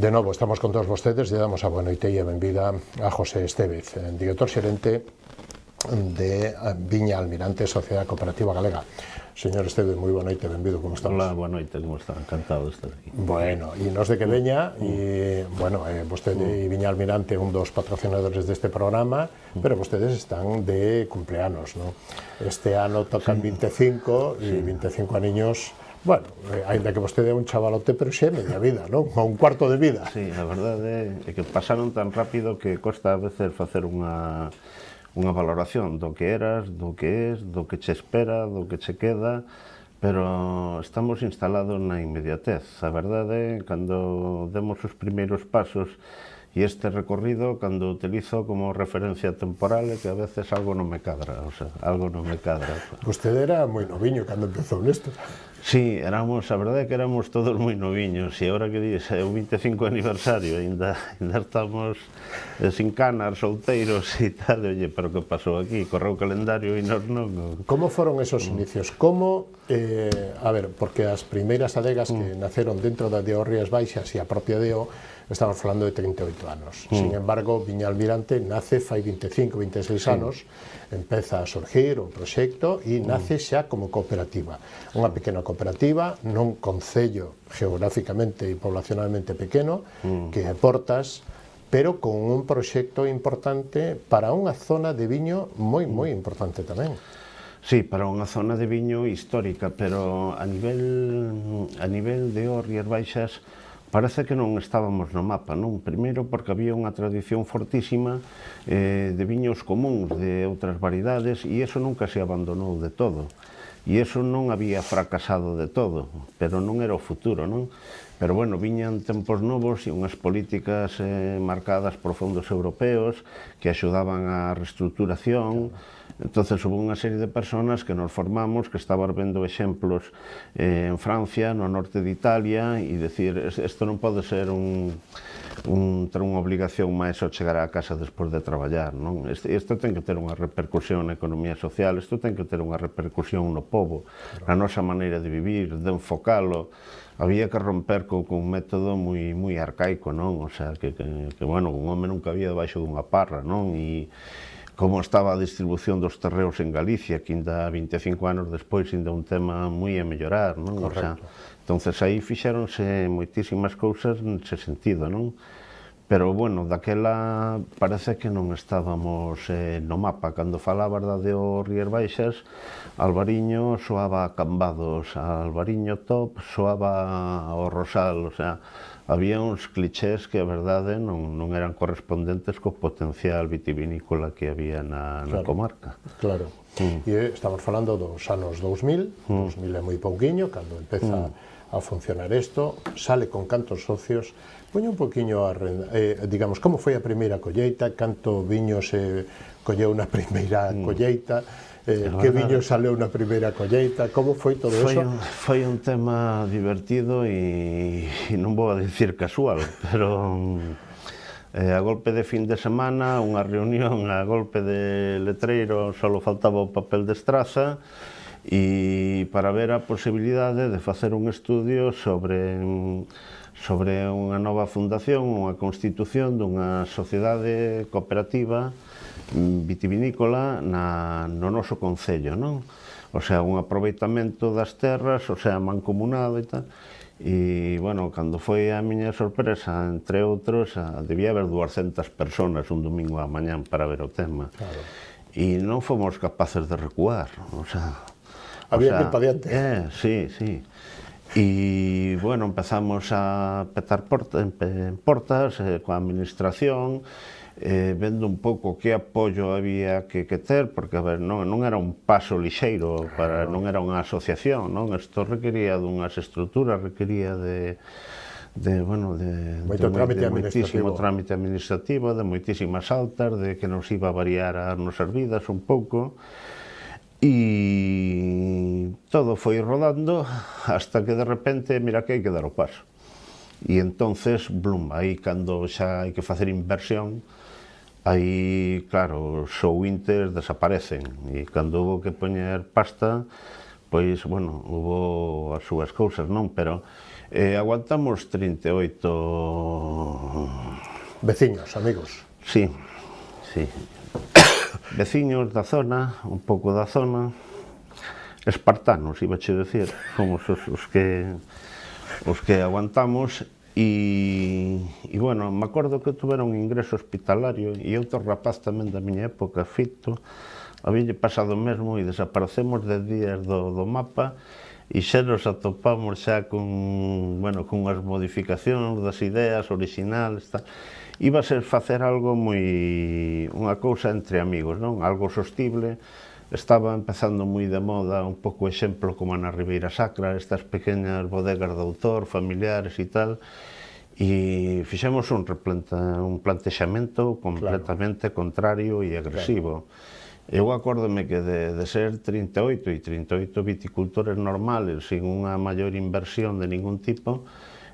De novo, estamos con todos vostedes e damos a boa noite e a benvida a José Estévez, director xerente de Viña Almirante, Sociedade Cooperativa Galega. Señor Estévez, moi boa noite, benvido, como estamos? Hola, boa noite, como está? Encantado de estar aquí. Bueno, e nos de que veña, e, bueno, vostede e Viña Almirante é un dos patrocinadores deste programa, pero vostedes están de cumpleanos, non? Este ano tocan 25 e 25 aniños. Bueno, ainda que vostede é un chavalote, pero xe é media vida, non? A un cuarto de vida. Sí, a verdade é que pasaron tan rápido que costa a veces facer unha valoración do que eras, do que és, do que che espera, do que che queda, pero estamos instalados na inmediatez. A verdade é, cando demos os primeiros pasos e este recorrido, cando utilizo como referencia temporal, é que a veces algo non me cadra, o sea, algo non me cadra. Vostede era moi noviño cando empezou nesto. Sí, éramos, a verdade é que éramos todos moi noviños, e agora que dices, é o 25 aniversario, ainda estamos sin canas, solteiros e tal, oye, pero que pasou aquí? Correu o calendario e nós non. Como foron esos inicios? Como, a ver, porque as primeiras adegas que naceron dentro da DEO Rías Baixas e a propia DEO, estamos falando de 38 anos. Sin embargo, Viña Almirante nace fai 25, 26 anos, empeza a surgir o proxecto e nace xa como cooperativa. Unha pequena cooperativa nun concello geográficamente e poblacionalmente pequeno, que é Portas, pero con un proxecto importante para unha zona de viño moi importante tamén. Sí, para unha zona de viño histórica, pero a nivel de Rías Baixas parece que non estábamos no mapa, non? Primeiro porque había unha tradición fortísima de viños comuns, de outras variedades, e iso nunca se abandonou de todo. E iso non había fracasado de todo, pero non era o futuro, non? Pero, bueno, viñan tempos novos e unhas políticas marcadas por fondos europeos que axudaban á reestruturación. Entonces, houve unha serie de personas que nos formamos, que estaban vendo exemplos en Francia, no norte de Italia, e dicir, isto non pode ser ter unha obligación máis ao chegar á casa despois de traballar, non? Isto ten que ter unha repercusión na economía social, isto ten que ter unha repercusión no pobo, na nosa maneira de vivir, de enfocalo. Había que romper con un método moi arcaico, non? O sea, que bueno, un home nunca había debaixo dunha parra, non? E como estaba a distribución dos terreos en Galicia, que ainda 25 anos despois ainda un tema moi a mellorar, non? Correcto. O sea, entonces aí fixéronse moitísimas cousas nese sentido, non? Pero, bueno, daquela parece que non estábamos no mapa. Cando falabas da DEO Rías Baixas, Albariño soaba a Cambados, a Albariño top soaba ao Rosal, o sea, había uns clichés que a verdade non eran correspondentes co potencial vitivinícola que había na comarca. Claro. E estamos falando dos anos 2000, 2000 é moi pouquiño, cando empeza a funcionar isto, sale con cantos socios. Poño un poquinho a digamos, como foi a primeira colleita, canto viño se colleu na primeira colleita, que viño saleu na primeira colleita, como foi todo eso? Foi un tema divertido e non vou a dicir casual, pero a golpe de fin de semana, unha reunión a golpe de letreiro, só faltaba o papel de estraza, e para ver a posibilidade de facer un estudio sobre unha nova fundación, unha constitución dunha sociedade cooperativa vitivinícola no noso concello, non? O sea, un aproveitamento das terras, o sea, mancomunado e tal. E, bueno, cando foi a miña sorpresa, entre outros, debía haber 200 personas un domingo á mañán para ver o tema. E non fomos capaces de recuar, o sea... Había que ir para diante. Sí, sí. E, bueno, empezamos a petar portas coa administración, vendo un pouco que apoio había que ter, porque, a ver, non era un paso lixeiro, non era unha asociación, non? Isto requería dunhas estruturas, requería de moitísimo trámite administrativo, de moitísimas altas, de que nos iba a variar as nosas vidas un pouco. E todo foi rodando hasta que de repente, mira que hai que dar o paso. E entonces, blum, aí cando xa hai que facer inversión, aí, claro, os ouintes desaparecen. E cando houve que poñer pasta, pois, bueno, hubo as súas cousas, non? Pero aguantamos 38... Veciños, amigos. Sí, sí. Veciños da zona, un pouco da zona, espartanos, iba a decir, fomos os que aguantamos. E, bueno, me acordo que tuveron un ingreso hospitalario e outro rapaz tamén da miña época, Fito, habíalle pasado mesmo e desaparecemos de días do mapa e xa nos atopamos xa con, bueno, con as modificacións das ideas originales, tal. Iba a ser facer algo moi, unha cousa entre amigos, non? Algo sostible. Estaba empezando moi de moda un pouco exemplo como na Ribeira Sacra, estas pequeñas bodegas de autor, familiares e tal, e fixemos un plantexamento completamente contrario e agresivo. Eu acórdome que de ser 38 viticultores normales, sin unha maior inversión de ningún tipo,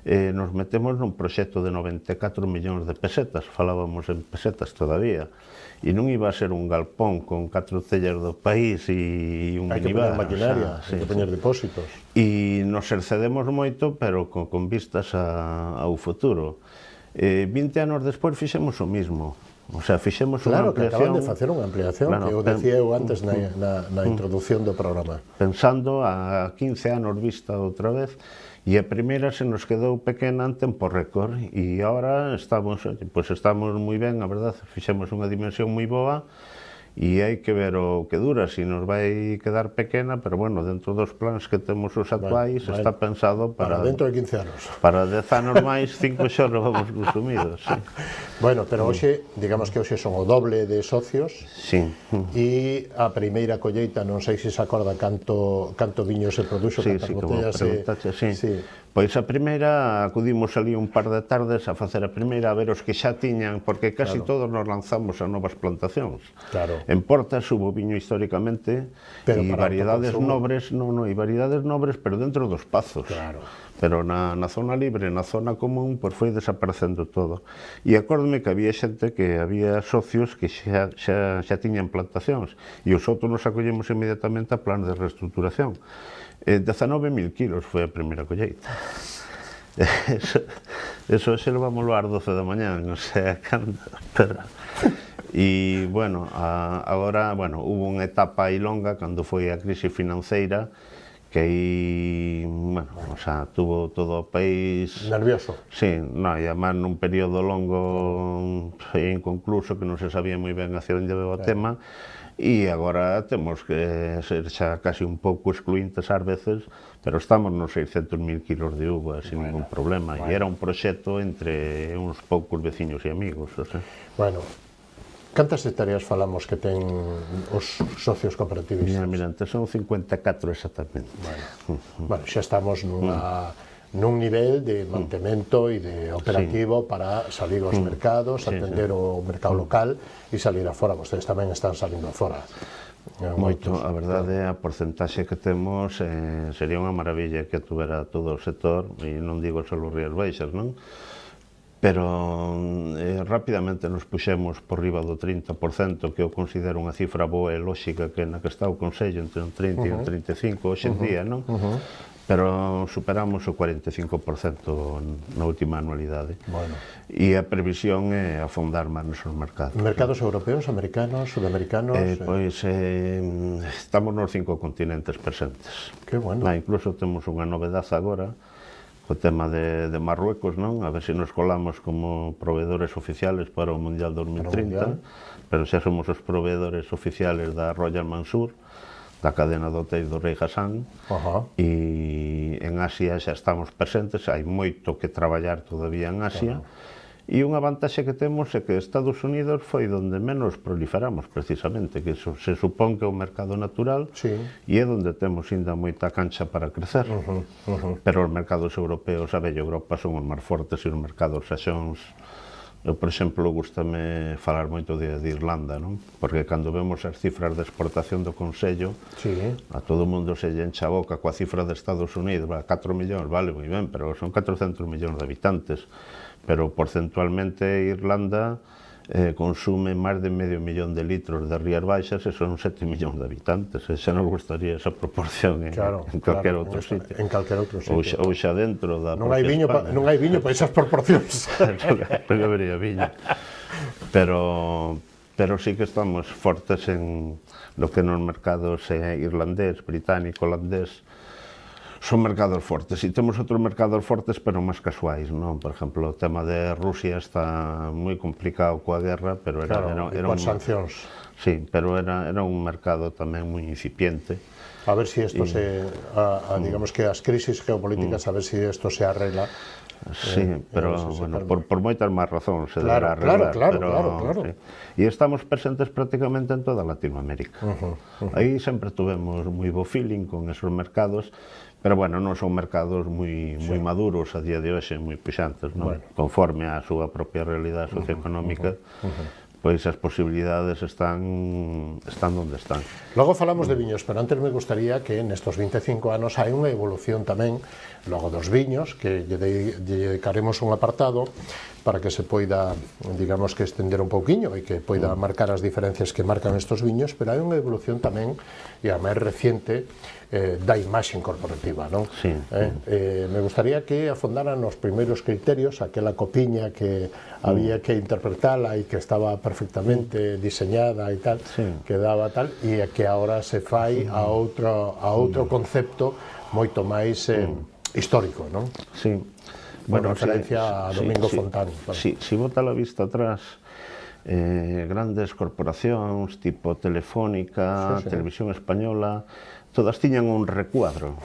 nos metemos nun proxecto de 94 millóns de pesetas, falábamos en pesetas todavía, e non iba a ser un galpón con 4 tellas do país e un minibar. Hai que poñer maquinaria, hai que poñer depósitos. E nos excedemos moito, pero con vistas ao futuro. 20 anos despois fixemos o mismo. O sea, fixemos unha ampliación... Claro, que acaban de facer unha ampliación, que eu decía eu antes na introducción do programa. Pensando a 15 anos vista outra vez, e a primeira se nos quedou pequena en tempo récord, e agora estamos moi ben, a verdade, fixemos unha dimensión moi boa, e hai que ver o que dura, se nos vai quedar pequena, pero bueno, dentro dos plans que temos os actuais, está pensado para dentro de 15 anos. Para 10 anos máis, 5 xa nos vamos consumidos, sí. Bueno, pero hoxe, digamos que hoxe son o doble de socios. Sí. E a primeira colleita, non sei se se acorda canto viño se produxo, cantas botellas sí. Pois a primeira, acudimos ali un par de tardes a facer a primeira, a ver os que xa tiñan, porque casi todos nos lanzamos a novas plantacións. Claro. En Portas hubo viño históricamente e variedades nobres, e variedades nobres, pero dentro dos pazos. Claro. Pero na zona libre, na zona común, pois foi desaparecendo todo. E acórdome que había xente había socios que xa tiñan plantacións, e os outros nos acollemos inmediatamente a plan de reestructuración. 19.000 kilos foi a primeira colleita. Eso xe lo vamos ás 12 da mañá, non sei a cando, pero... E, bueno, agora, hubo unha etapa aí longa, cando foi a crise financeira, que aí, tuvo todo o país... Nervioso. Sí, e además nun período longo e inconcluso, que non se sabía moi ben hacia onde veo o tema, e agora temos que ser xa casi un pouco excluintes ás veces, pero estamos nos 600.000 kilos de uva sin ningún problema, e era un proxecto entre uns poucos veciños e amigos. Bueno, cantas hectáreas falamos que ten os socios cooperativistas? Mira, son 54 exactamente. Bueno, xa estamos nun nivel de mantemento e de operativo para salir aos mercados, atender o mercado local e salir afora. Vostedes tamén están salindo afora. Moito, a verdade, a porcentaxe que temos sería unha maravilla que tuvera todo o sector, e non digo só Rías Baixas, non? Pero rapidamente nos puxemos por riba do 30%, que eu considero unha cifra boa e lóxica, que na que está o Consello entre un 30 e un 35 hoxe en día, non? Pero superamos o 45% na última anualidade. E a previsión é afondar máis nos mercados. Mercados europeos, americanos, sudamericanos? Pois estamos nos 5 continentes presentes. Que bueno. Incluso temos unha novedade agora, o tema de Marruecos, non? A ver se nos colamos como proveedores oficiales para o Mundial 2030, pero xa somos os proveedores oficiales da Royal Mansur, da cadena de hotéis do Rei Hassan, e en Asia xa estamos presentes, hai moito que traballar todavía en Asia, e unha vantaxe que temos é que Estados Unidos foi onde menos proliferamos, precisamente, que se supón que é un mercado natural, e é onde temos ainda moita cancha para crecer. Pero os mercados europeos, a bella Europa, son os máis fortes, e os mercados saxóns. Eu, por exemplo, gústame falar moito de Irlanda, non? Porque cando vemos as cifras de exportación do Consello, a todo o mundo se lle encha a boca coa cifra de Estados Unidos, 4 millóns, vale, moi ben, pero son 400 millóns de habitantes. Pero porcentualmente Irlanda consume máis de medio millón de litros de Rías Baixas e son 7 millóns de habitantes, e xa nos gustaría esa proporción en calquer outro sitio. En calquer outro sitio. Ou xa dentro da non hai viño para esas proporcións. Non habería viño. Pero sí que estamos fortes en lo que nos mercados irlandés, británico, holandés. Son mercados fortes, e temos outros mercados fortes pero máis casuais, non? Por exemplo, o tema de Rusia está moi complicado coa guerra, pero era coas sancións. Sí, pero era un mercado tamén moi incipiente. A ver si esto digamos que as crisis geopolíticas, a ver si esto se arregla. Sí, pero, bueno, por moitas máis razóns se deberá arreglar. Claro. Sí. E estamos presentes prácticamente en toda Latinoamérica. Aí sempre tuvemos moi bo feeling con esos mercados, pero, bueno, non son mercados moi maduros a día de hoxe, moi puxantes, non? Conforme á súa propia realidade socioeconómica, pois as posibilidades están onde están. Logo falamos de viños, pero antes me gustaría que nestos 25 anos hai unha evolución tamén logo dos viños, que lle dedicaremos un apartado para que se poida, digamos, que estender un pouquiño e que poida marcar as diferencias que marcan estos viños, pero hai unha evolución tamén, e a máis reciente, da imaxe corporativa, non? Sí. Me gustaría que afondaran os primeiros criterios, aquela copiña que había que interpretala e que estaba perfectamente diseñada e tal, que daba tal, e que agora se fai a outro concepto moito máis histórico, non? Sí. Bueno, referencia a Domingo Fontán. Si bota a vista atrás, grandes corporacións tipo Telefónica, Televisión Española, todas tiñan un recuadro.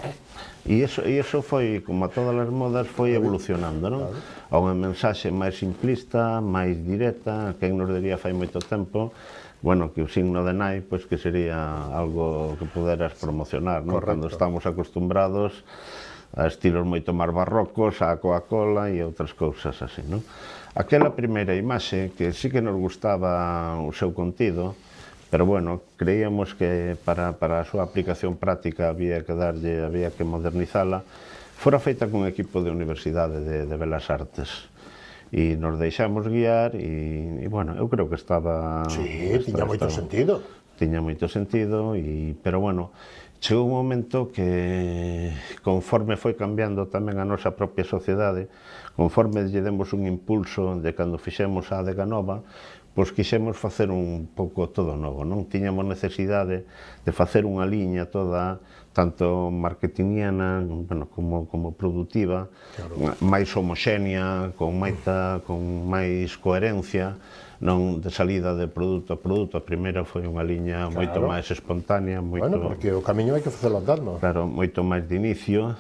E iso foi, como a todas as modas, foi evolucionando, non? A unha mensaxe máis simplista, máis directa, quen nos diría fai moito tempo, bueno, que o signo de nai, pois que sería algo que poderas promocionar, non? Cando estamos acostumbrados a estilos moito máis barrocos, a Coca-Cola e outras cousas así, non? Aquela primeira imaxe, que sí que nos gustaba o seu contido, pero, bueno, creíamos que para a súa aplicación práctica había que modernizala, fora feita con equipo de Universidade de Belas Artes. E nos deixamos guiar e, bueno, eu creo que estaba... Sí, tiña moito sentido. Tiña moito sentido, pero, bueno, chegou un momento que, conforme foi cambiando tamén a nosa propia sociedade, conforme lle demos un impulso de cando fixemos a Adega Nova, pois quixemos facer un pouco todo novo, non? Tiñamos necesidade de facer unha liña toda, tanto marketingiana, bueno, como produtiva, máis homoxénea, con máis coherencia, non de salida de produto a produto. A primeira foi unha liña moito máis espontánea, moito... Bueno, porque o camiño hai que facelo andando. Claro, moito máis de inicio.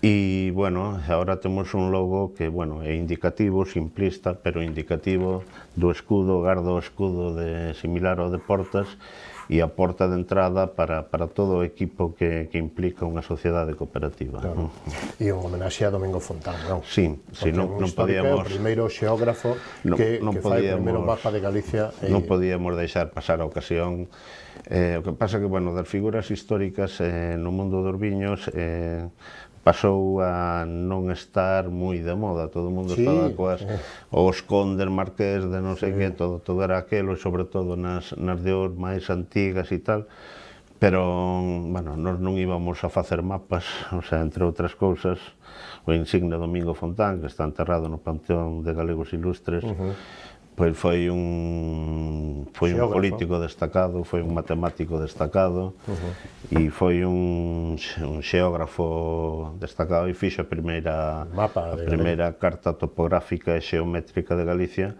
E, bueno, agora temos un logo que, bueno, é indicativo, simplista, pero indicativo do escudo, garda o escudo similar ao de Portas, e a porta de entrada para todo o equipo que implica unha sociedade cooperativa. E un homenaxe a Domingo Fontán, non? Sí, non podíamos... O primeiro xeógrafo que fai o primeiro mapa de Galicia. Non podíamos deixar pasar a ocasión. O que pasa que, bueno, das figuras históricas no mundo dos viños pasou a non estar moi de moda, todo o mundo estaba coas os condes, marqués de non sei que, todo era aquelo, sobre todo nas de Ors máis antigas e tal, pero, bueno, nós non íbamos a facer mapas, o sea, entre outras cousas, o insigne Domingo Fontán, que está enterrado no Panteón de Galegos Ilustres, pois foi un político destacado, foi un matemático destacado e foi un xeógrafo destacado e fixo a primeira carta topográfica e xeométrica de Galicia,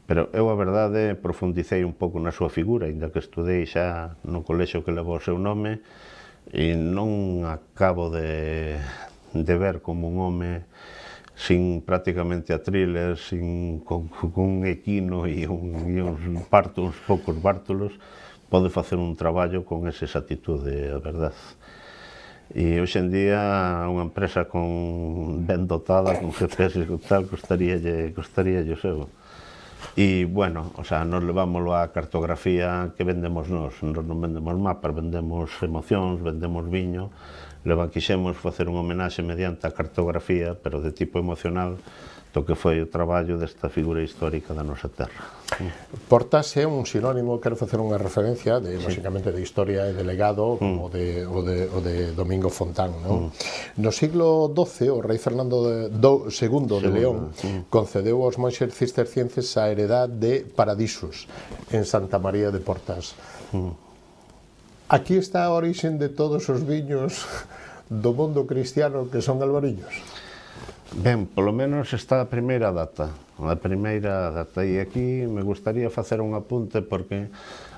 pero eu, a verdade, profundicei un pouco na súa figura, ainda que estudei xa no colexio que levou o seu nome, e non acabo de ver como un home sin prácticamente atriles, con un equino e uns poucos bártulos, pode facer un traballo con esa actitude, a verdade. E hoxe en día unha empresa ben dotada, con GPS e tal, costaríalle o seu. E, bueno, o sea, nos levámoslo á cartografía que vendemos nós non vendemos mapas, vendemos emocións, vendemos viño, quixemos facer unha homenaxe mediante a cartografía, pero de tipo emocional, do que foi o traballo desta figura histórica da nosa terra. Portas é un sinónimo, quero facer unha referencia, lógicamente, de historia e de legado, como o de Domingo Fontán, non? No siglo XII, o rei Fernando II de León concedeu aos monxes cistercienses a heredad de Paradisus, en Santa María de Portas. Aquí está a orixen de todos os viños do mundo cristiano que son albariños? Ben, polo menos está a primeira data, e aquí me gustaría facer un apunte porque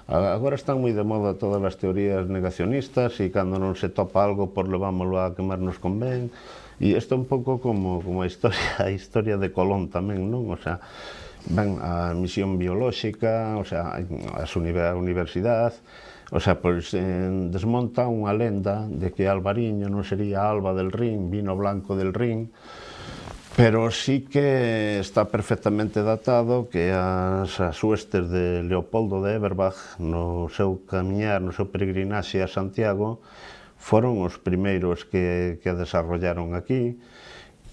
agora están moi de moda todas as teorías negacionistas e cando non se topa algo, por levámoslo a que máis nos convén, e isto é un pouco como a historia de Colón tamén, non? O sea, ben, a misión biolóxica, o sea, a universidade, o sea, pois desmonta unha lenda de que Albariño non sería Alba del Rin, vino blanco del Rin, pero sí que está perfectamente datado que as huestes de Leopoldo de Eberbach no seu camiñar, no seu peregrinaxe a Santiago foron os primeiros que a desarrollaron aquí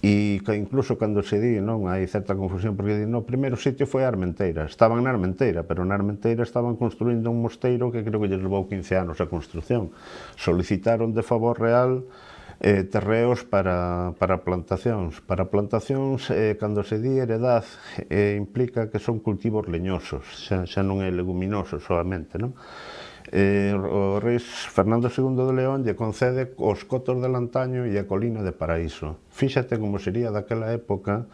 e que incluso cando se di, non, hai certa confusión porque di, no, o primeiro sitio foi a Armenteira, estaban na Armenteira, pero na Armenteira estaban construindo un mosteiro que creo que lles levou 15 anos a construción. Solicitaron de favor real terreos para plantacións. Para plantacións, cando se di heredad, implica que son cultivos leñosos, xa non é leguminoso solamente, non? O rei Fernando II de León lle concede os cotos de Lantaño e a colina de Paraíso. Fíxate como sería daquela época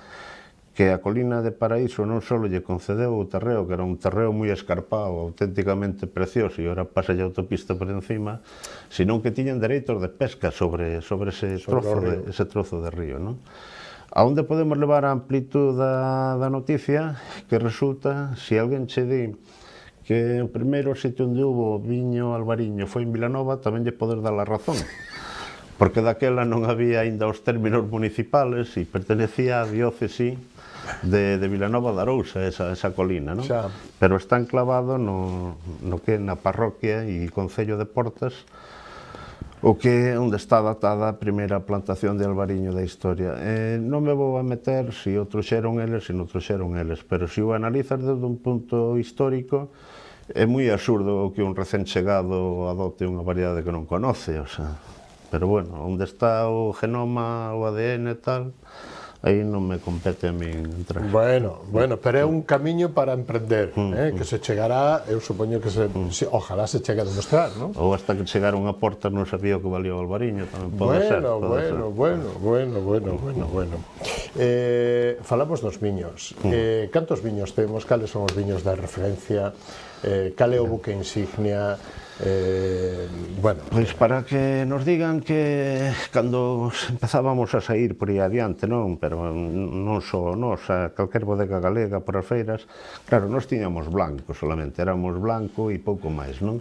que a colina de Paraíso non só lle concedeu o terreo, que era un terreo moi escarpado, auténticamente precioso, e ora pasa a autopista por encima, senón que tiñan dereitos de pesca sobre ese trozo de río, non? A onde podemos levar a amplitud da noticia? Que resulta, se alguén che di que o primeiro sitio onde hubo viño albariño foi en Vilanova, tamén lle podes dar a razón. Porque daquela non había aínda os términos municipales e pertenecía á diócesi de Vilanova de Arousa, esa colina, non? Xa. Pero está enclavado no que é na parroquia e concello de Portas, o que é onde está datada a primeira plantación de albariño da historia. Non me vou a meter se o trouxeron eles, pero se o analizas desde un punto histórico, é moi absurdo que un recén chegado adopte unha variedade que non conoce, o sea, pero bueno, onde está o genoma, o ADN e tal, aí non me compete a min entrar. Bueno, pero é un camiño para emprender, que se chegará, eu supoño que ojalá se chegue a demostrar, non? Ou hasta que chegaron a Portas non sabía o que valía o albariño, tamén pode ser. Bueno. Falamos dos viños. Cantos viños temos? Cales son os viños de referencia? Cal é o buque insignia? Pois para que nos digan que cando empezábamos a sair por aí adiante, non? Pero non só nós, a calquer bodega galega por as feiras, claro, nós tiñamos blanco solamente, éramos blanco e pouco máis, non?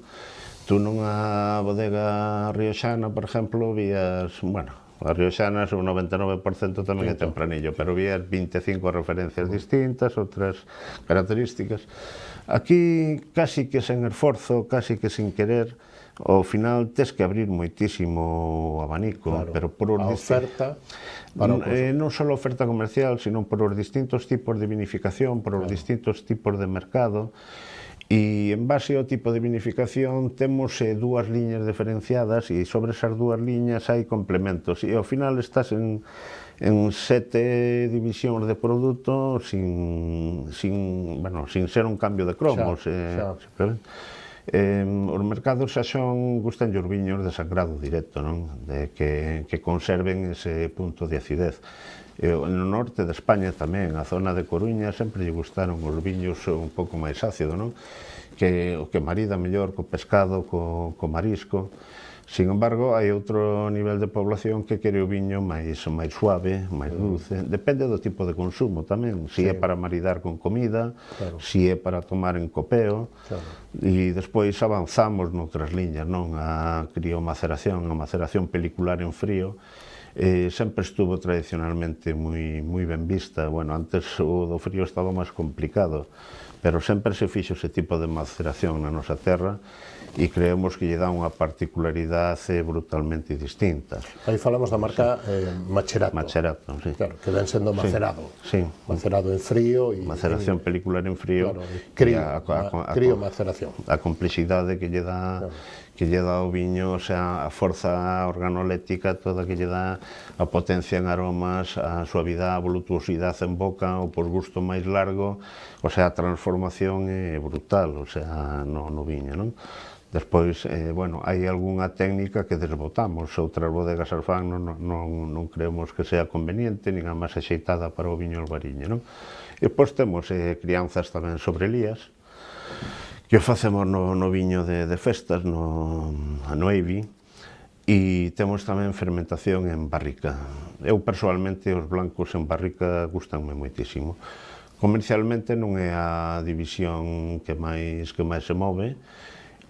Tú nunha bodega rioxana, por exemplo, vías, bueno, as rioxanas o 99% tamén é tempranillo, pero vías 25 referencias distintas, outras características. Aquí, casi que sen esforzo, casi que sin querer, ao final tes que abrir moitísimo o abanico, pero por os oferta non só a oferta comercial, sino por os distintos tipos de vinificación, por os distintos tipos de mercado, e en base ao tipo de vinificación temos dúas liñas diferenciadas e sobre esas dúas liñas hai complementos e ao final estás en 7 divisións de produto sin ser un cambio de cromos. Os mercados xa gustan os viños de sangrado directo, non? Que conserven ese punto de acidez. No norte de España tamén, a zona de Coruña, sempre lle gustaron os viños un pouco máis ácido, non? O que marida mellor co pescado, co marisco. Sin embargo, hai outro nivel de población que quere o viño máis suave, máis dulce. Depende do tipo de consumo tamén, se é para maridar con comida, se é para tomar en copeo, e despois avanzamos noutras liñas, non? A criomaceración, a maceración pelicular en frío, sempre estuvo tradicionalmente moi ben vista. Bueno, antes o do frío estaba máis complicado, pero sempre se fixo ese tipo de maceración na nosa terra e creemos que lle dá unha particularidade brutalmente distinta. Aí falamos da marca Macherato. Macherato, sí. Claro, que ven sendo macerado. Sí. Macerado en frío e... Maceración pelicular en frío. Claro, crío maceración. A complexidade que lle dá, que lle dá o viño, o sea, a forza organoléctica toda que lle dá, a potencia en aromas, a suavidade, a voluptuosidade en boca, o posgusto máis largo, o sea, a transformación é brutal, o sea, no viño, non? Despois, bueno, hai algunha técnica que desbotamos, outras bodegas alfán non creemos que sea conveniente, nin a máis axeitada para o viño albariño, non? E depois temos crianzas tamén sobre lías, que o facemos no viño de festas, no Eivi, e temos tamén fermentación en barrica. Eu, persoalmente, os blancos en barrica gustanme moitísimo. Comercialmente non é a división que máis se move,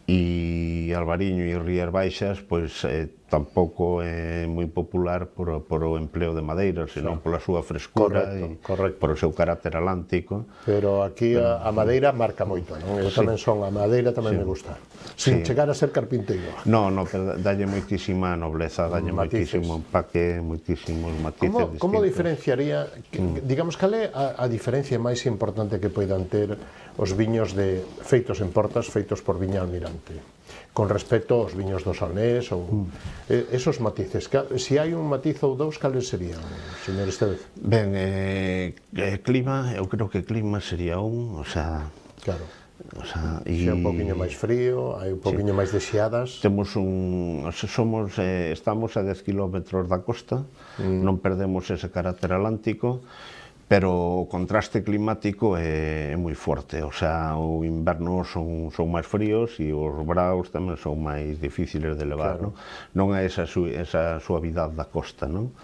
e Albariño e Rías Baixas pois tampouco é moi popular por o empleo de madeiras, senón pola súa frescura e por o seu carácter atlántico. Pero aquí a madeira marca moito, non? Eu tamén son a madeira, tamén me gusta. Sin chegar a ser carpinteiro. No, pero dalle moitísima nobleza, dalle moitísimo empaque, moitísimos matices distintos. Como diferenciaría, digamos, cal é a diferencia máis importante que poidan ter os viños feitos en portas, feitos por Viña Almirante, con respecto aos viños do Salnés ou esos matices? Se hai un matiz ou dous, cales serían, señor Estévez? Ben, clima, eu creo que clima sería un, o sea... Claro. Se é un poquinho máis frío, hai un poquinho máis de xeadas. Temos estamos a 10 kilómetros da costa, non perdemos ese carácter atlántico, pero o contraste climático é moi forte, o sea, o inverno son máis fríos e os braos tamén son máis difíciles de levar, non é esa suavidade da costa, non?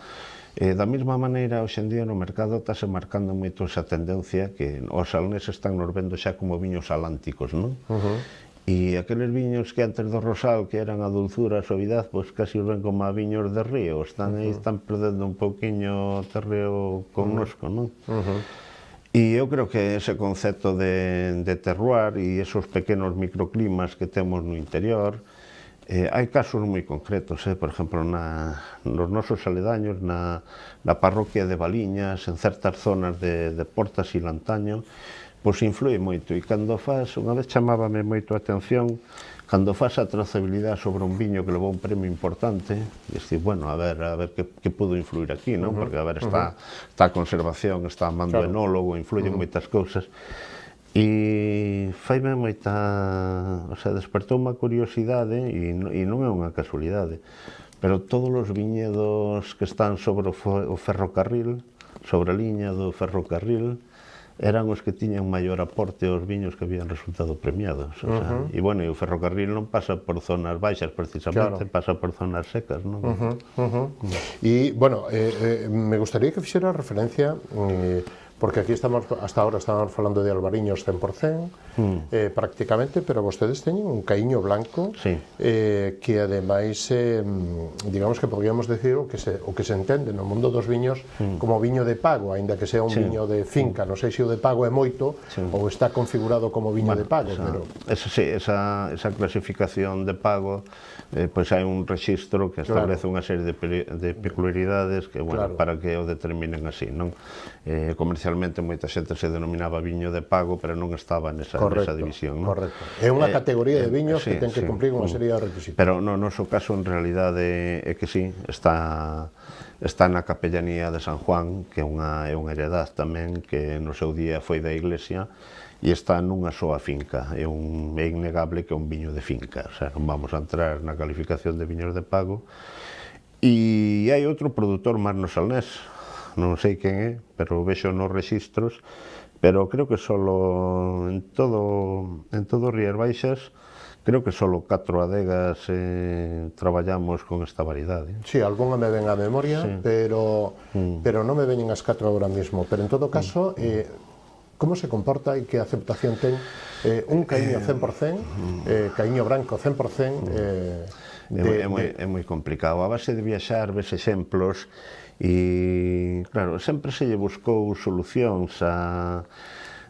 Da mesma maneira, hoxe en día no mercado estase marcando moito esa tendencia que os salneses están nos vendo xa como viños atlánticos, non? E aqueles viños que antes do Rosal, que eran a dulzura, a suavidade, pois casi os ven como a viños de río, están perdendo un pouquiño o terreo connosco, non? E eu creo que ese concepto de terroir e esos pequenos microclimas que temos no interior, hai casos moi concretos, por exemplo, nos nosos aledaños, na parroquia de Valiñas, en certas zonas de Portas e Lantaño, pois influe moito, e cando faz, unha vez chamábame moito a atención, cando faz a trazabilidade sobre un viño que levou un premio importante, e dicir, bueno, a ver que pudo influir aquí, non? Porque, a ver, está a conservación, está a man do enólogo, influyen moitas cousas, e faime moita, o sea, despertou unha curiosidade, e non é unha casualidade, pero todos os viñedos que están sobre o ferrocarril, sobre a liña do ferrocarril, eran os que tiñan maior aporte aos viños que habían resultado premiados. E, bueno, o ferrocarril non pasa por zonas baixas, precisamente, pasa por zonas secas, non? E, bueno, me gustaría que fixera referencia, porque aquí hasta ahora estamos falando de albariños 100%, prácticamente, pero vostedes teñen un caíño blanco que, ademais, digamos que podríamos decir o que se entende no mundo dos viños como viño de pago, aínda que sea un viño de finca. Non sei se o de pago é moito ou está configurado como viño de pago, pero... Esa clasificación de pago, pois hai un rexistro que establece unha serie de peculiaridades que, bueno, para que o determinen así, non? Comercialmente moita xente se denominaba viño de pago, pero non estaba nesa división, non? Correcto. É unha categoría de viños que ten que cumplir unha serie de requisitos. Pero no noso caso, en realidade, é que sí, está na capellanía de San Juan, que é unha heredad tamén, que no seu día foi da Iglesia, e está nunha soa finca. É innegable que é un viño de finca, o sea, non vamos a entrar na calificación de viños de pago. E hai outro produtor máis no Salnés, non sei quen é, pero vexo nos rexistros, pero creo que solo en todo Rías Baixas, creo que solo 4 adegas traballamos con esta variedade. Sí, algunha me ven á memoria, pero non me veñen as 4 agora mesmo. Pero en todo caso, como se comporta e que aceptación ten un caíño 100%, caíño branco 100%, É moi complicado. A base de viaxar, ves exemplos, e, claro, sempre se lle buscou solucións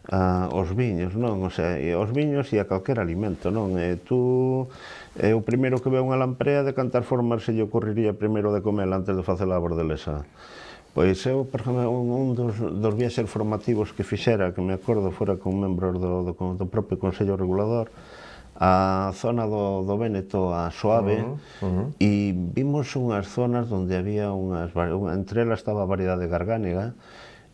aos viños, non? O sea, aos viños e a calquer alimento, non? O primeiro que ve unha lamprea, de cantar formas se lle ocurriría primeiro de comer antes de facer a bordelesa. Pois eu, por exemplo, un dos viaxes formativos que fixera, que me acordo, fora con membros do propio Consello Regulador, a zona do Véneto, a Soave, e vimos unhas zonas onde había entre elas estaba a variedade gargánega,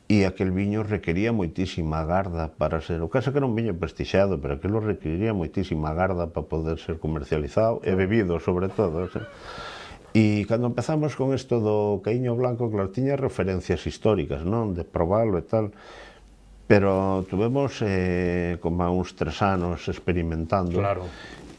e aquel viño requería moitísima garda para ser, o caso que era un viño prestixado, pero aquilo requería moitísima garda para poder ser comercializado e bebido, sobre todo. E cando empezamos con isto do caíño blanco, claro, tiña referencias históricas, non? De probalo e tal, pero tuvemos como uns 3 anos experimentando. Claro.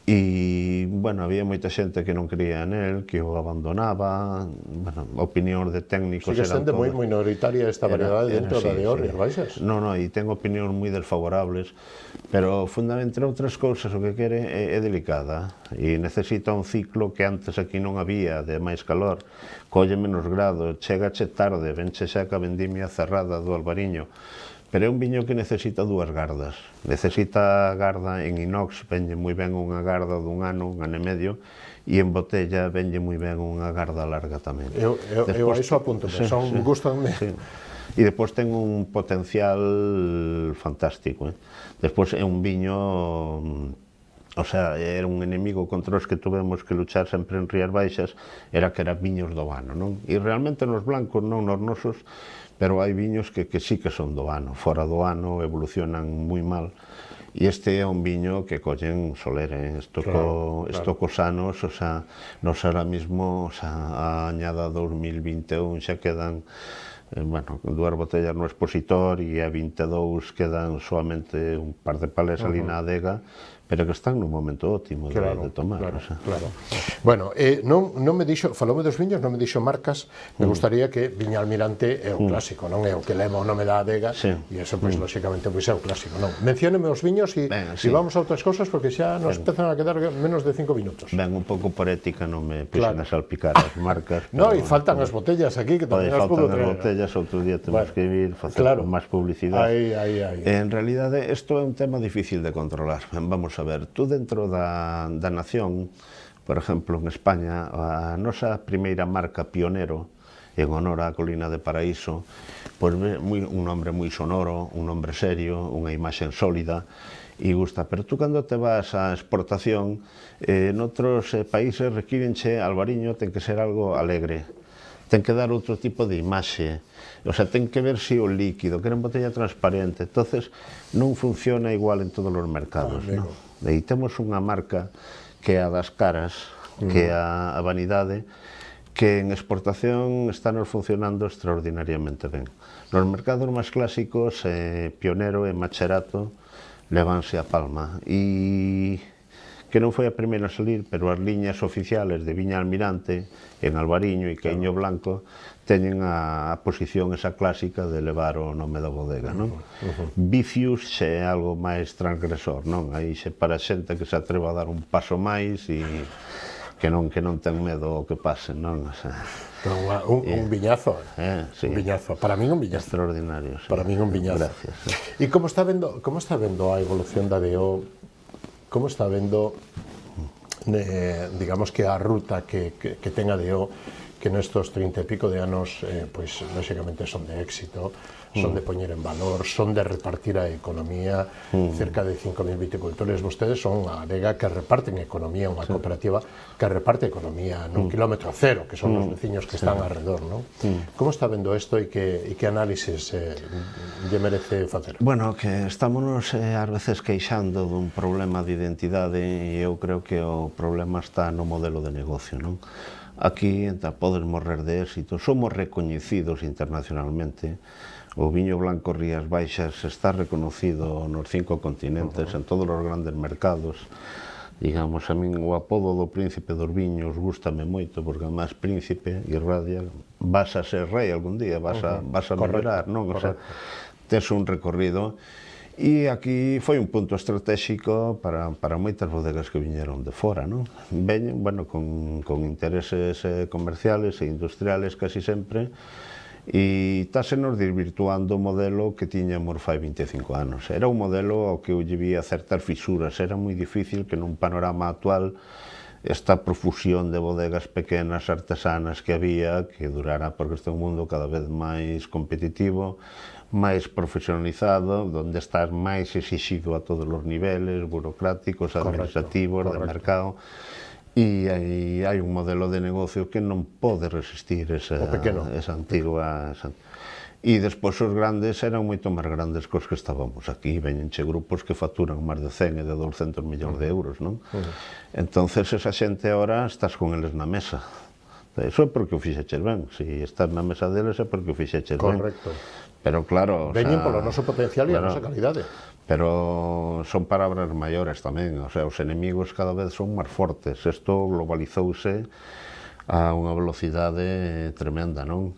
E, bueno, había moita xente que non creía nel, que o abandonaba, bueno, opinións de técnicos eran todas... Sigue sendo moi minoritaria esta variedade dentro da de Rías Baixas. Non, e ten opinións moi desfavorables, pero, entre outras cousas, o que quere é delicada, e necesita un ciclo que antes aquí non había, de máis calor, colle menos grado, chegache tarde, venche xa ca vendimia cerrada do Albariño, pero é un viño que necesita 2 gardas. Necesita garda en inox, venlle moi ben unha garda dun ano e medio, e en botella venlle moi ben unha garda larga tamén. Eu a iso apunto, gustanme. E despois ten un potencial fantástico. Despois é un viño... O sea, era un enemigo contra os que tuvemos que luchar sempre en Rías Baixas, era que eran viños do ano, non? E realmente nos blancos, non nos nosos, pero hai viños que sí que son do ano, fora do ano evolucionan moi mal, e este é un viño que collen soler, isto cos anos, o sea, nos ahora mismo, o sea, a añada 2021 xa quedan, bueno, 2 botellas no expositor, e a 22 quedan solamente un par de palés ali na adega, pero que están nun momento ótimo de tomar. Claro. Bueno, non me dixo, faloume dos viños, non me dixo marcas, me gustaría que Viña Almirante é un clásico, non é o que leva o nome da adega, e eso, pois, lóxicamente, pois é un clásico, non? Mencióneme os viños e vamos a outras cosas, porque xa nos empezan a quedar menos de 5 minutos. Ben, un pouco por ética, non me pisen a salpicar as marcas. Non, e faltan as botellas aquí, que tamén as puedo traer. Faltan as botellas, outro día temos que ir facer máis publicidade. En realidade, isto é un tema difícil de controlar. Vamos a ver, tú dentro da nación, por exemplo, en España, a nosa primeira marca Pionero, en honor á Colina de Paraíso, pois un nombre moi sonoro, un nombre serio, unha imaxe sólida, e gusta. Pero tú, cando te vas á exportación, noutros países requírenche, Albariño ten que ser algo alegre, ten que dar outro tipo de imaxe, o sea, ten que verse o líquido, que era en botella transparente, entonces non funciona igual en todos os mercados, non? E temos unha marca que é a das caras, que é a vanidade, que en exportación nos funcionando extraordinariamente ben. Nos mercados máis clásicos, Pionero e Macherato levanse a palma, e que non foi a primeira a salir, pero as liñas oficiales de Viña Almirante, en Albariño e Caíño Blanco, teñen a posición esa clásica de levar o nome da bodega, non? Vicius xe é algo máis transgresor, non? Aí xe para xente que se atreva a dar un paso máis e que non ten medo o que pase, non? Un viñazo, un viñazo. Para min un viñazo. Extraordinario, sí. Para min un viñazo. Gracias. E como está vendo a evolución da DO? Como está vendo, digamos, que a ruta que ten a DO, que nestos 30 e pico de anos, pois, lóxicamente, son de éxito, son de poñer en valor, son de repartir a economía, cerca de 5.000 viticultores. Vostedes son a adega que reparten economía, unha cooperativa que reparte economía nun kilómetro cero, que son os veciños que están alrededor, non? Como está vendo isto e que análisis lle merece facer? Bueno, que estámonos ás veces queixando dun problema de identidade, e eu creo que o problema está no modelo de negocio, non? Aquí podes morrer de éxito, somos recoñecidos internacionalmente, o viño blanco Rías Baixas está reconocido nos 5 continentes, en todos os grandes mercados. Digamos, a min o apodo do príncipe dos viños gústame moito, porque además príncipe irradia, vas a ser rei algún día, vas a mellorar, non? O sea, tes un recorrido. E aquí foi un punto estratégico para moitas bodegas que viñeron de fora, non? Veñen, bueno, con intereses comerciales e industriales casi sempre, e tásenos desvirtuando o modelo que tiñamos fai 25 anos. Era un modelo ao que eu lle vía certas fisuras, era moi difícil que nun panorama actual esta profusión de bodegas pequenas, artesanas que había, que durara, porque este é un mundo cada vez máis competitivo, máis profesionalizado, donde estás máis exixido a todos os niveles, burocráticos, administrativos, de mercado, e hai un modelo de negocio que non pode resistir esa antigua... E despois os grandes eran moito máis grandes cos que estábamos aquí, veñenche grupos que facturan máis de 100 e de 200 millóns de euros, non? Entonces esa xente ahora estás con eles na mesa. Eso é porque o fixeches ben, se estás na mesa deles é porque o fixeches ben. Correcto. Pero claro... Veñen polo noso potencial e a nosa calidade. Pero son palabras maiores tamén, o sea, os enemigos cada vez son máis fortes. Isto globalizouse a unha velocidade tremenda, non?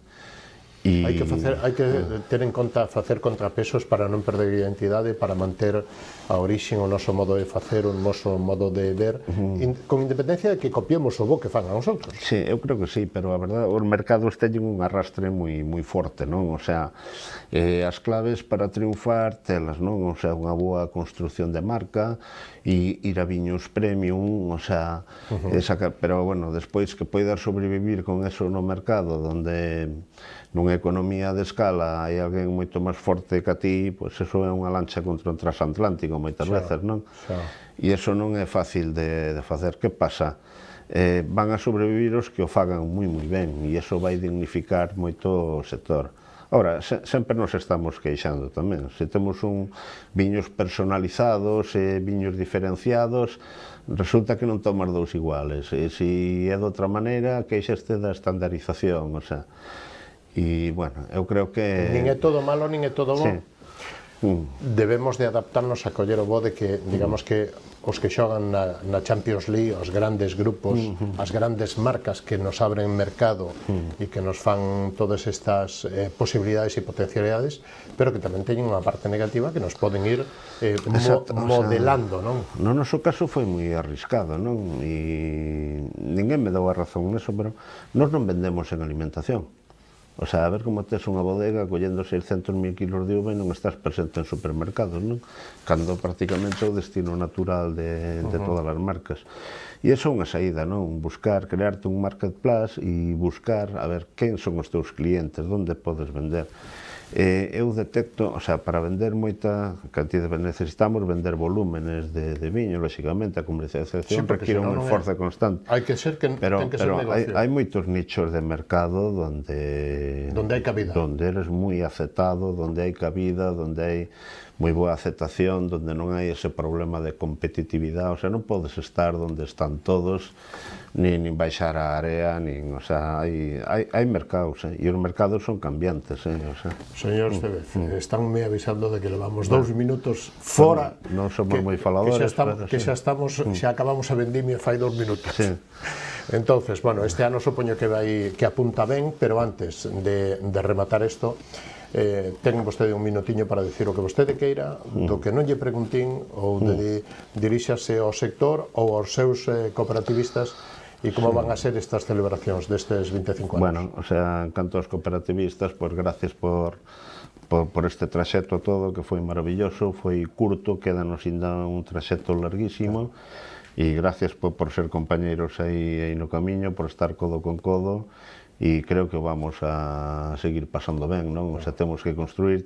Hai que ter en conta facer contrapesos para non perder identidade, para manter a orixe, o noso modo de facer, o noso modo de ver, con independencia de que copiemos o bo que fan a nosotros. Sí, eu creo que sí, pero a verdade, os mercados teñen un arrastre moi forte, non? O sea, as claves para triunfar telas, non? O sea, unha boa construción de marca, e ir a viños premium, o sea, pero bueno, despois que poidas sobrevivir con eso no mercado, donde nunha economía de escala hai alguén moito máis forte que a ti, pois eso é unha lancha contra un transatlántico moitas veces, non? E eso non é fácil de facer. Que pasa? Van a sobrevivir os que o fagan moi ben, e eso vai dignificar moito o sector. Ahora, sempre nos estamos queixando tamén. Se temos viños personalizados e viños diferenciados, resulta que non tomas dous iguales. E se é de outra maneira, queixaste da estandarización, o sea... E, bueno, eu creo que... Nin é todo malo, nin é todo bo. Debemos de adaptarnos a coller o bo de que, digamos que os que xogan na Champions League, os grandes grupos, as grandes marcas que nos abren mercado e que nos fan todas estas posibilidades e potencialidades, pero que tamén teñen unha parte negativa que nos poden ir modelando, non? No noso caso foi moi arriscado, non? E ninguén me dou a razón neso, pero nós non vendemos en alimentación. O sea, a ver como tes unha bodega collendo 600.000 kilos de uva e non estás presente en supermercados, non? Cando prácticamente é o destino natural de todas as marcas. E iso é unha saída, non? Buscar, crearte un marketplace e buscar a ver quen son os teus clientes, onde podes vender. Eu detecto, o sea, para vender moita cantidade, necesitamos vender volúmenes de viño, lóxicamente, a comercialización requiere un esforzo constante. Hai que ser que ten que ser negocio. Hai moitos nichos de mercado donde hai cabida. Donde eres moi aceptado, donde hai cabida, donde hai moi boa aceptación, donde non hai ese problema de competitividade, o sea, non podes estar donde están todos, nin baixar a área, nin, o sea, hai mercados, e os mercados son cambiantes, o sea. Señor Estevez, estánme avisando de que levamos 2 minutos fora. Non somos moi faladores, que xa estamos, xa acabamos a vendimia fai 2 minutos. Entonces, bueno, este ano supoño que apunta ben, pero antes de rematar isto, ten vostede un minutiño para dicir o que vostede queira, do que non lle preguntín, ou diríxase ao sector ou aos seus cooperativistas, e como van a ser estas celebracións destes 25 anos? Bueno, o sea, en canto aos cooperativistas, pois gracias por este traxecto todo, que foi maravilloso, foi curto, quédanos ainda un traxecto larguísimo, e gracias por ser compañeiros aí no camiño, por estar codo con codo, e creo que vamos a seguir pasando ben, non? O sea, temos que construir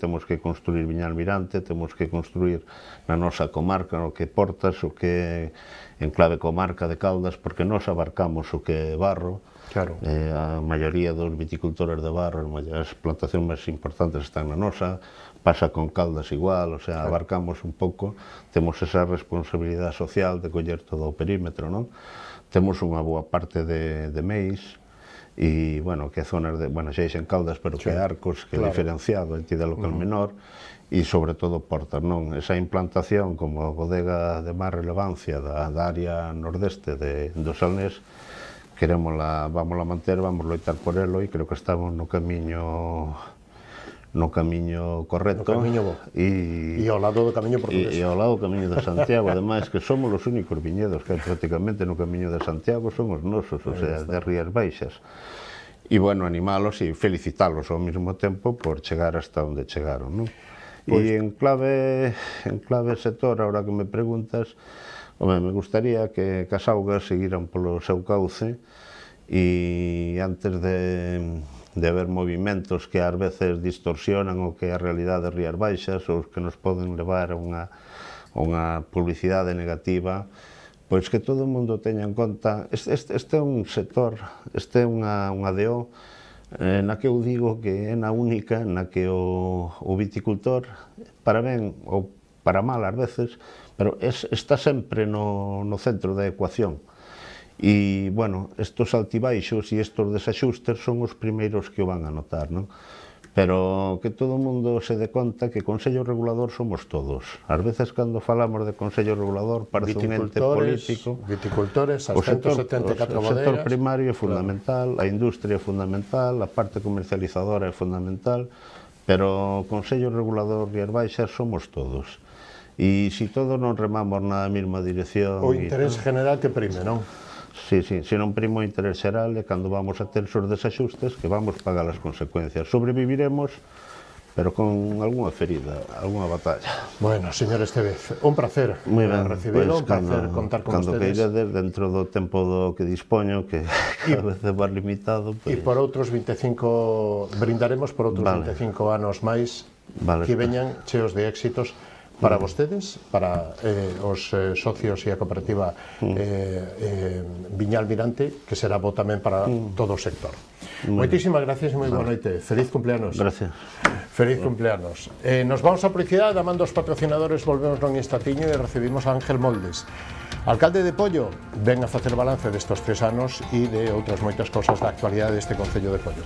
Viña Almirante, temos que construir na nosa comarca, o que Portas, o que en clave comarca de Caldas, porque nós abarcamos o que é barro, a maioría dos viticultores de barro, as plantacións máis importantes están na nosa, pasa con Caldas igual, o sea, abarcamos un pouco, temos esa responsabilidade social de coller todo o perímetro, non? Temos unha boa parte de Meis, e, bueno, que zonas de, bueno, xa en Caldas, pero que Arcos, que é diferenciado, entidade local menor, e sobre todo Portas, non? Esa implantación como bodega de máis relevancia da área nordeste do Salnés, vámola manter, vamos loitar por elo, e creo que estamos no camiño no camiño correcto. No camiño bo. E ao lado do camiño portugués. E ao lado do camiño de Santiago, ademais que somos os únicos viñedos que hai prácticamente no camiño de Santiago, son os nosos, o sea, de Rías Baixas. E, bueno, animalos e felicitalos ao mesmo tempo por chegar hasta onde chegaron, non? E en clave sector, ahora que me preguntas, me gustaría que as augas seguiran polo seu cauce e antes de haber movimentos que ás veces distorsionan o que é a realidade de Rías Baixas ou que nos poden levar a unha publicidade negativa, pois que todo o mundo teña en conta, este é un sector, este é unha DO na que eu digo que é na única na que o viticultor, para ben ou para mal ás veces, pero está sempre no centro da ecuación. E, bueno, estos altibaixos e estos desaxustes son os primeiros que o van a notar, non? Pero que todo o mundo se dé conta que Consello Regulador somos todos. Ás veces, cando falamos de Consello Regulador, parece un ente político. Viticultores, as 174 bodegas. O sector primario é fundamental, a industria é fundamental, a parte comercializadora é fundamental, pero o Consello Regulador Rías Baixas somos todos. E se todos non remamos na mesma dirección... O interés general que prime, non? Sí, se non primo o interés xeral é cando vamos a ter os desaxustes que vamos pagar as consecuencias. Sobreviviremos, pero con algunha ferida, algunha batalla. Bueno, señor Estevez, un placer recibirlo, un placer contar con ustedes. Cando queiredes, dentro do tempo do que dispoño, que a veces va limitado... E por outros 25, brindaremos por outros 25 anos máis que veñan cheos de éxitos para vostedes, para os socios e a cooperativa Viña Almirante, que será bo tamén para todo o sector. Moitísimas gracias e moi boa noite. Feliz cumpleanos. Gracias. Feliz cumpleanos. Nos vamos a publicidade, amando os patrocinadores, volvemos non instatiño e recibimos a Ángel Moldes, alcalde de Pollo. Ven a facer balance destos 3 anos e de outras moitas cosas da actualidade deste Concello de Pollo.